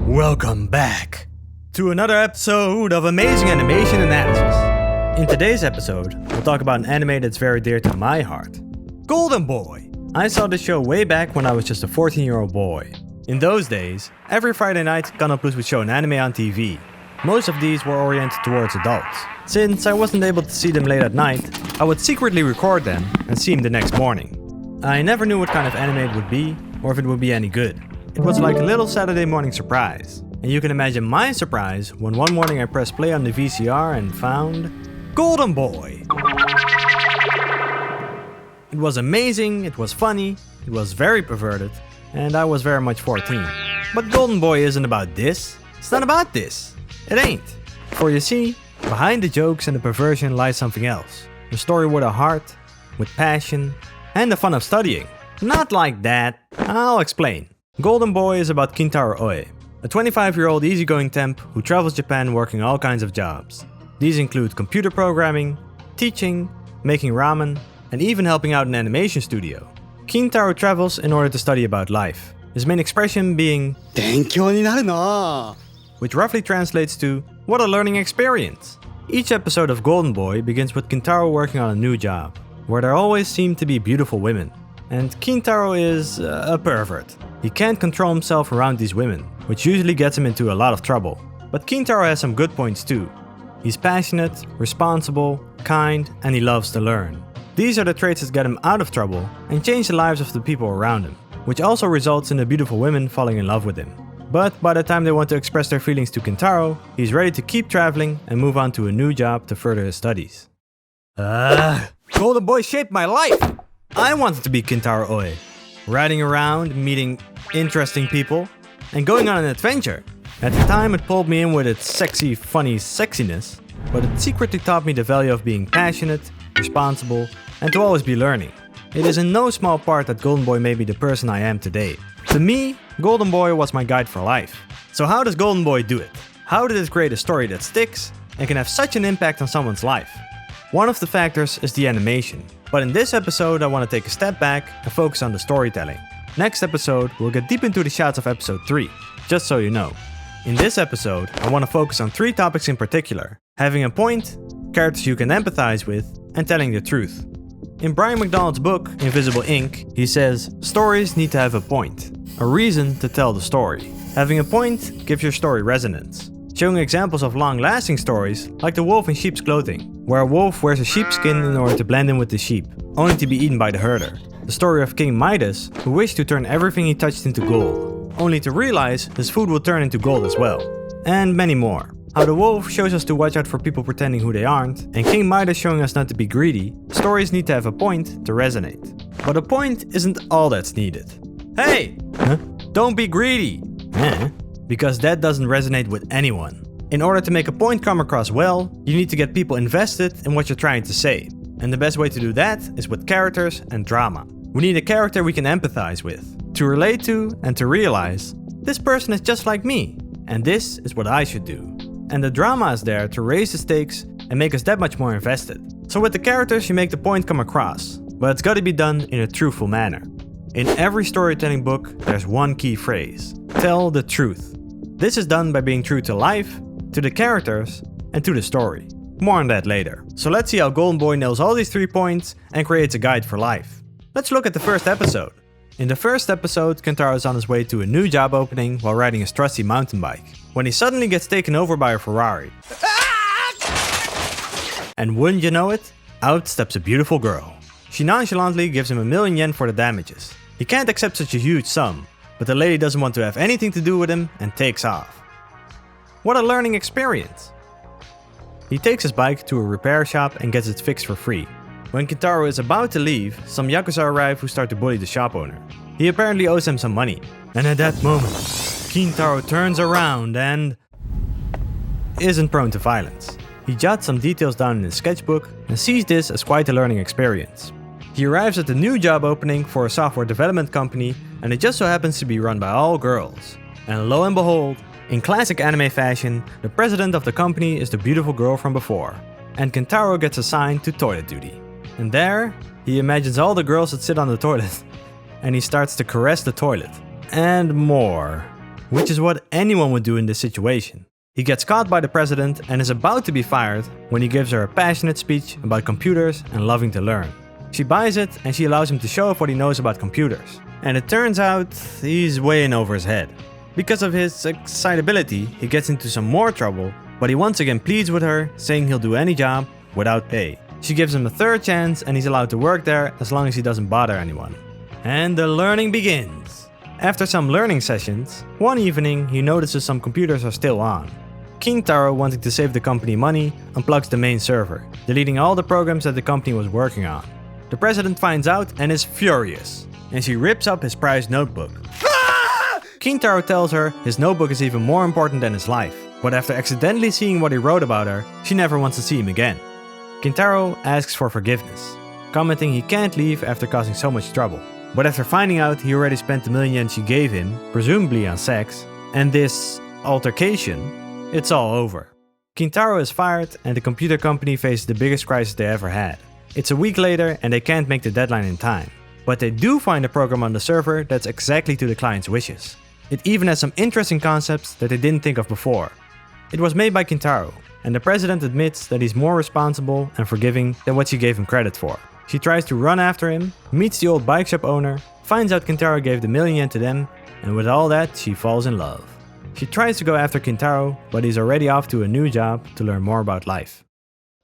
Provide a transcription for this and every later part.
Welcome back to another episode of Amazing Animation Analysis. In today's episode, we'll talk about an anime that's very dear to my heart. Golden Boy! I saw this show way back when I was just a 14-year-old boy. In those days, every Friday night, Canal Plus would show an anime on TV. Most of these were oriented towards adults. Since I wasn't able to see them late at night, I would secretly record them and see them the next morning. I never knew what kind of anime it would be, or if it would be any good. It was like a little Saturday morning surprise. And you can imagine my surprise when one morning I pressed play on the VCR and found Golden Boy. It was amazing, it was funny, it was very perverted, and I was very much 14. But Golden Boy isn't about this. It's not about this. It ain't. For you see, behind the jokes and the perversion lies something else. A story with a heart, with passion, and the fun of studying. Not like that. I'll explain. Golden Boy is about Kintaro Oe, a 25-year-old easygoing temp who travels Japan working all kinds of jobs. These include computer programming, teaching, making ramen, and even helping out an animation studio. Kintaro travels in order to study about life, his main expression being 勉強になるな, which roughly translates to what a learning experience. Each episode of Golden Boy begins with Kintaro working on a new job, where there always seem to be beautiful women. And Kintaro is a pervert. He can't control himself around these women, which usually gets him into a lot of trouble. But Kintaro has some good points too. He's passionate, responsible, kind, and he loves to learn. These are the traits that get him out of trouble and change the lives of the people around him, which also results in the beautiful women falling in love with him. But by the time they want to express their feelings to Kintaro, he's ready to keep traveling and move on to a new job to further his studies. Golden Boy shaped my life! I wanted to be Kintaro Oe, riding around, meeting interesting people, and going on an adventure. At the time it pulled me in with its sexy, funny sexiness, but it secretly taught me the value of being passionate, responsible, and to always be learning. It is in no small part that Golden Boy made me the person I am today. To me, Golden Boy was my guide for life. So how does Golden Boy do it? How did it create a story that sticks and can have such an impact on someone's life? One of the factors is the animation. But in this episode I want to take a step back and focus on the storytelling. Next episode we'll get deep into the shots of episode 3, just so you know. In this episode I want to focus on 3 topics in particular: having a point, characters you can empathize with, and telling the truth. In Brian McDonald's book, Invisible Ink, he says, stories need to have a point, a reason to tell the story. Having a point gives your story resonance. Showing examples of long-lasting stories, like the wolf in sheep's clothing, where a wolf wears a sheepskin in order to blend in with the sheep, only to be eaten by the herder. The story of King Midas, who wished to turn everything he touched into gold, only to realize his food will turn into gold as well. And many more. How the wolf shows us to watch out for people pretending who they aren't, and King Midas showing us not to be greedy. Stories need to have a point to resonate. But a point isn't all that's needed. Hey! Huh? Don't be greedy! Because that doesn't resonate with anyone. In order to make a point come across well, you need to get people invested in what you're trying to say. And the best way to do that is with characters and drama. We need a character we can empathize with, to relate to and to realize, this person is just like me, and this is what I should do. And the drama is there to raise the stakes and make us that much more invested. So with the characters you make the point come across, but it's gotta be done in a truthful manner. In every storytelling book, there's one key phrase: tell the truth. This is done by being true to life, to the characters, and to the story. More on that later. So let's see how Golden Boy nails all these 3 points and creates a guide for life. Let's look at the first episode. In the first episode, Kintaro is on his way to a new job opening while riding his trusty mountain bike, when he suddenly gets taken over by a Ferrari. And wouldn't you know it, out steps a beautiful girl. She nonchalantly gives him 1,000,000 yen for the damages. He can't accept such a huge sum, but the lady doesn't want to have anything to do with him and takes off. What a learning experience! He takes his bike to a repair shop and gets it fixed for free. When Kintaro is about to leave, some Yakuza arrive who start to bully the shop owner. He apparently owes them some money. And at that moment, Kintaro turns around and isn't prone to violence. He jots some details down in his sketchbook and sees this as quite a learning experience. He arrives at the new job opening for a software development company, and it just so happens to be run by all girls. And lo and behold, in classic anime fashion, the president of the company is the beautiful girl from before, and Kintaro gets assigned to toilet duty. And there, he imagines all the girls that sit on the toilet, and he starts to caress the toilet. And more. which is what anyone would do in this situation. He gets caught by the president and is about to be fired when he gives her a passionate speech about computers and loving to learn. She buys it and she allows him to show off what he knows about computers. And it turns out he's way in over his head. Because of his excitability, he gets into some more trouble, but he once again pleads with her, saying he'll do any job without pay. She gives him a third chance and he's allowed to work there as long as he doesn't bother anyone. And the learning begins. After some learning sessions, one evening he notices some computers are still on. Kintaro, wanting to save the company money, unplugs the main server, deleting all the programs that the company was working on. The president finds out and is furious, and she rips up his prized notebook. Kintaro tells her his notebook is even more important than his life, but after accidentally seeing what he wrote about her, she never wants to see him again. Kintaro asks for forgiveness, commenting he can't leave after causing so much trouble. But after finding out he already spent the million yen she gave him, presumably on sex, and this altercation, it's all over. Kintaro is fired and the computer company faces the biggest crisis they ever had. It's a week later and they can't make the deadline in time. But they do find a program on the server that's exactly to the client's wishes. It even has some interesting concepts that they didn't think of before. It was made by Kintaro, and the president admits that he's more responsible and forgiving than what she gave him credit for. She tries to run after him, meets the old bike shop owner, finds out Kintaro gave the million yen to them, and with all that she falls in love. She tries to go after Kintaro, but he's already off to a new job to learn more about life.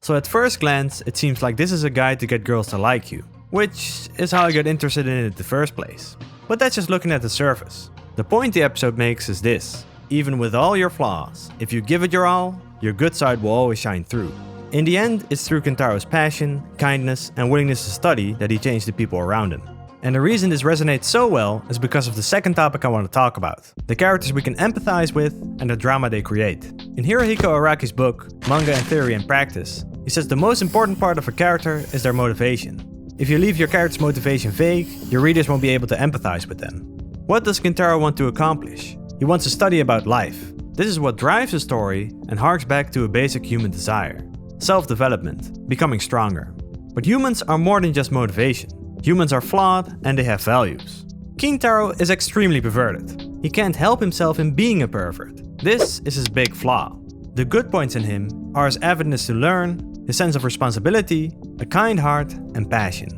So at first glance, it seems like this is a guide to get girls to like you, which is how I got interested in it in the first place. But that's just looking at the surface. The point the episode makes is this: even with all your flaws, if you give it your all, your good side will always shine through. In the end, it's through Kintaro's passion, kindness, and willingness to study that he changed the people around him. And the reason this resonates so well is because of the second topic I want to talk about: the characters we can empathize with and the drama they create. In Hirohiko Araki's book, Manga in Theory and Practice, he says the most important part of a character is their motivation. If you leave your character's motivation vague, your readers won't be able to empathize with them. What does Kintaro want to accomplish? He wants to study about life. This is what drives the story and harks back to a basic human desire: self-development, becoming stronger. But humans are more than just motivation. Humans are flawed and they have values. Kintaro is extremely perverted. He can't help himself in being a pervert. This is his big flaw. The good points in him are his avidness to learn, his sense of responsibility, a kind heart, and passion.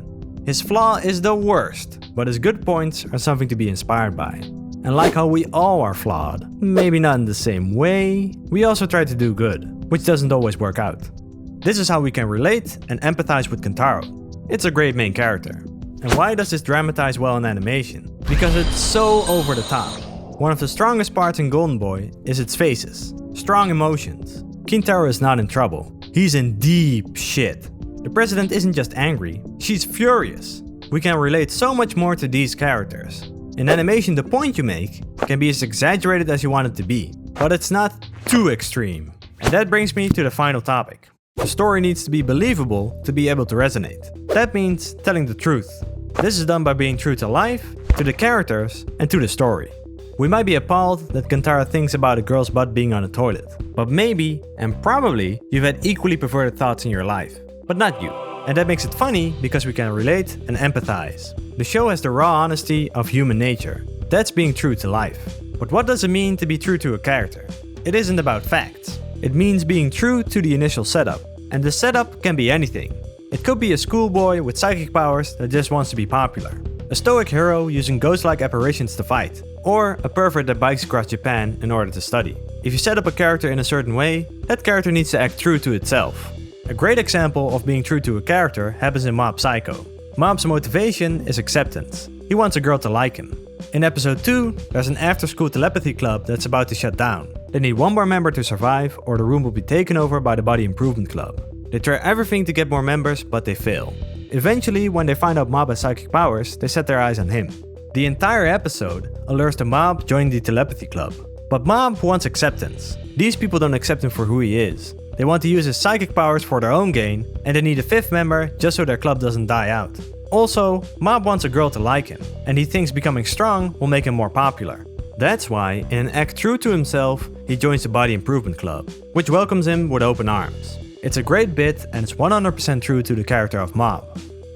His flaw is the worst, but his good points are something to be inspired by. And like how we all are flawed, maybe not in the same way, we also try to do good, which doesn't always work out. This is how we can relate and empathize with Kintaro. It's a great main character. And why does this dramatize well in animation? Because it's so over the top. One of the strongest parts in Golden Boy is its faces, strong emotions. Kintaro is not in trouble, he's in deep shit. The president isn't just angry, she's furious. We can relate so much more to these characters. In animation, the point you make can be as exaggerated as you want it to be, but it's not too extreme. And that brings me to the final topic. The story needs to be believable to be able to resonate. That means telling the truth. This is done by being true to life, to the characters, and to the story. We might be appalled that Kintaro thinks about a girl's butt being on a toilet, but maybe, and probably, you've had equally perverted thoughts in your life, but not you. And that makes it funny because we can relate and empathize. The show has the raw honesty of human nature. That's being true to life. But what does it mean to be true to a character? It isn't about facts. It means being true to the initial setup. And the setup can be anything. It could be a schoolboy with psychic powers that just wants to be popular, a stoic hero using ghost-like apparitions to fight, or a pervert that bikes across Japan in order to study. If you set up a character in a certain way, that character needs to act true to itself. A great example of being true to a character happens in Mob Psycho. Mob's motivation is acceptance. He wants a girl to like him. In episode 2, there's an after-school telepathy club that's about to shut down. They need one more member to survive or the room will be taken over by the Body Improvement Club. They try everything to get more members, but they fail. Eventually, when they find out Mob has psychic powers, they set their eyes on him. The entire episode allures the Mob joining the telepathy club. But Mob wants acceptance. These people don't accept him for who he is. They want to use his psychic powers for their own gain, and they need a 5th member just so their club doesn't die out. Also, Mob wants a girl to like him, and he thinks becoming strong will make him more popular. That's why, in an act true to himself, he joins the Body Improvement Club, which welcomes him with open arms. It's a great bit and it's 100% true to the character of Mob.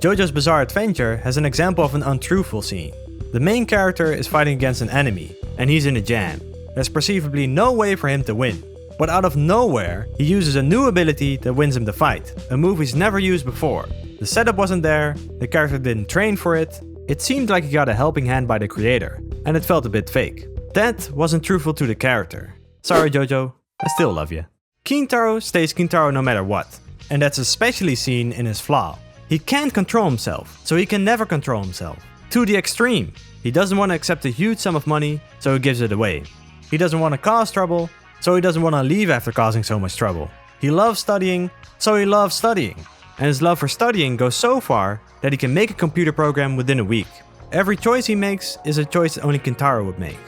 JoJo's Bizarre Adventure has an example of an untruthful scene. The main character is fighting against an enemy, and he's in a jam. there's perceivably no way for him to win. But out of nowhere, he uses a new ability that wins him the fight, a move he's never used before. The setup wasn't there, the character didn't train for it, it seemed like he got a helping hand by the creator, and it felt a bit fake. That wasn't truthful to the character. Sorry Jojo, I still love you. Kintaro stays Kintaro no matter what, and that's especially seen in his flaw. He can't control himself, so he can never control himself. To the extreme. He doesn't want to accept a huge sum of money, so he gives it away. He doesn't want to cause trouble, so he doesn't want to leave after causing so much trouble. He loves studying, so he loves studying. And his love for studying goes so far that he can make a computer program within a week. Every choice he makes is a choice that only Kintaro would make.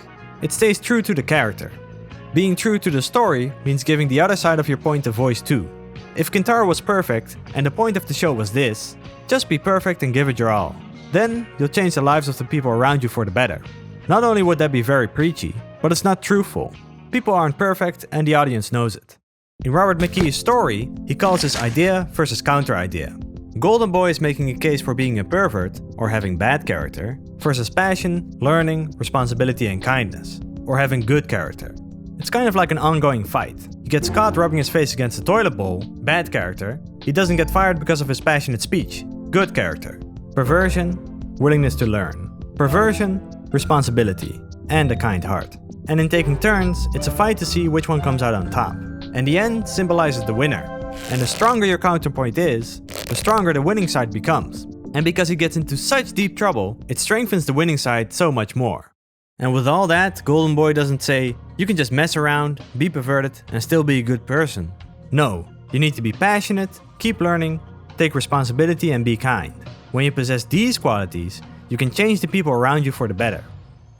It stays true to the character. Being true to the story means giving the other side of your point a voice too. If Kintaro was perfect, and the point of the show was this, just be perfect and give it your all. Then, you'll change the lives of the people around you for the better. Not only would that be very preachy, but it's not truthful. People aren't perfect and the audience knows it. In Robert McKee's story, he calls this idea versus counter-idea. Golden Boy is making a case for being a pervert, or having bad character, versus passion, learning, responsibility and kindness, or having good character. It's kind of like an ongoing fight. He gets caught rubbing his face against a toilet bowl, bad character. He doesn't get fired because of his passionate speech, good character. Perversion, willingness to learn. Perversion, responsibility, and a kind heart. And in taking turns, it's a fight to see which one comes out on top. And the end symbolizes the winner. And the stronger your counterpoint is, the stronger the winning side becomes. And because he gets into such deep trouble, it strengthens the winning side so much more. And with all that, Golden Boy doesn't say, you can just mess around, be perverted, and still be a good person. No, you need to be passionate, keep learning, take responsibility and be kind. When you possess these qualities, you can change the people around you for the better.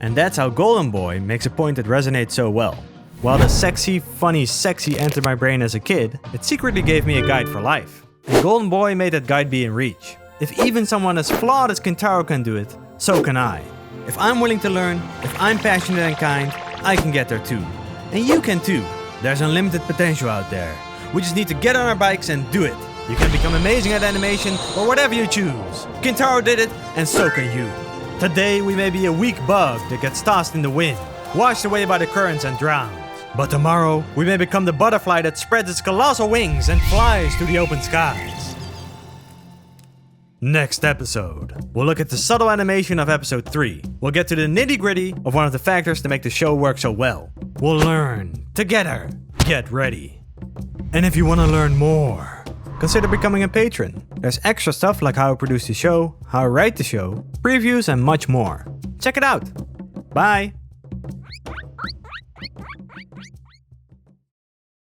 And that's how Golden Boy makes a point that resonates so well. While the sexy, funny, sexy entered my brain as a kid, it secretly gave me a guide for life. And Golden Boy made that guide be in reach. If even someone as flawed as Kintaro can do it, so can I. If I'm willing to learn, if I'm passionate and kind, I can get there too. And you can too. There's unlimited potential out there. We just need to get on our bikes and do it. You can become amazing at animation or whatever you choose. Kintaro did it, and so can you. Today we may be a weak bug that gets tossed in the wind, washed away by the currents and drowns. But tomorrow we may become the butterfly that spreads its colossal wings and flies to the open skies. Next episode, we'll look at the subtle animation of episode 3. We'll get to the nitty-gritty of one of the factors that make the show work so well. We'll learn together. Get ready. And if you want to learn more, consider becoming a patron. There's extra stuff like how I produce the show, how I write the show, previews and much more. Check it out. Bye!